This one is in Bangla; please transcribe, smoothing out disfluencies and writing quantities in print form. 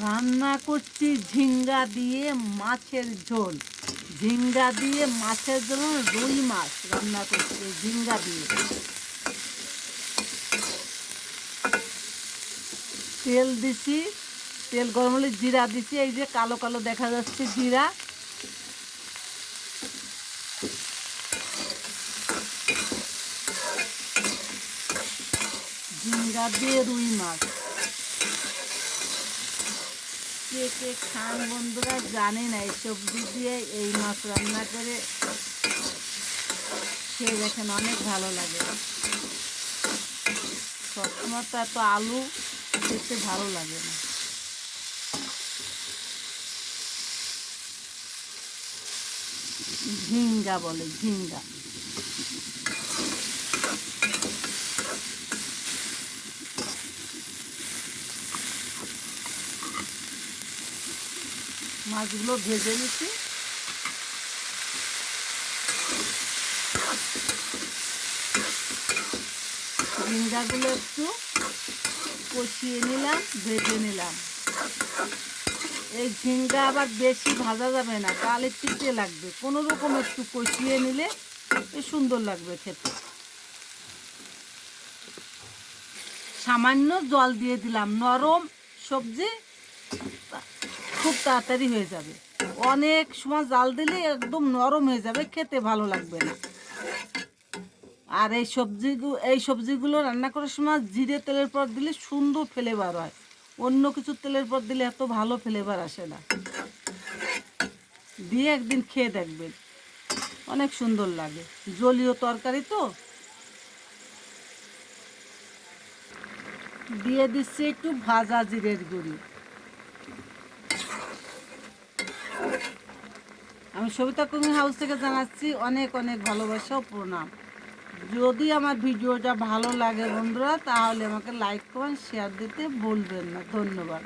রান্না করছি ঝিঙ্গা দিয়ে মাছের ঝোল। ঝিঙ্গা দিয়ে মাছের ঝোল, রুই মাছ রান্না করছি ঝিঙ্গা দিয়ে। তেল দিছি, তেল গরম হলে জিরা দিছি, এই যে কালো কালো দেখা যাচ্ছে জিরা। ঝিঙ্গা দিয়ে রুই মাছ। কে কে খান বন্ধুরা জানি না, এই সবজি দিয়ে এই মাছ রান্না করে খেয়ে দেখেন, অনেক ভালো লাগে। সবসময় তো এত আলু খেতে ভালো লাগে না। ঝিঙ্গা বলে, ঝিঙ্গা। মাছগুলো ভেজে নিচ্ছি। ঝিঙ্গাগুলো একটু কষিয়ে নিলাম, ভেজে নিলাম। এই ঝিঙ্গা আবার বেশি ভাজা যাবে না, তাহলে তিতে লাগবে। কোনো রকম একটু কষিয়ে নিলে সুন্দর লাগবে খেতে। সামান্য জল দিয়ে দিলাম, নরম সবজি খুব তাড়াতাড়ি হয়ে যাবে। অনেক সময় জাল দিলে একদম নরম হয়ে যাবে, খেতে ভালো লাগবে না। আর এই সবজিগুলো রান্না করার সময় জিরে তেলের পর দিলে সুন্দর ফ্লেভার হয়। অন্য কিছু তেলের পর দিলে এত ভালো ফ্লেভার আসে না। দিয়ে একদিন খেয়ে দেখবেন, অনেক সুন্দর লাগে। জলীয় তরকারি তো। দিয়ে দিচ্ছি একটু ভাজা জিরের গুঁড়ি। আমি সবিতা কুকিং হাউস থেকে জানাচ্ছি অনেক অনেক ভালোবাসা ও প্রণাম। যদি আমার ভিডিওটা ভালো লাগে বন্ধুরা, তাহলে আমাকে লাইক কমেন্ট শেয়ার দিতে ভুলবেন না। ধন্যবাদ।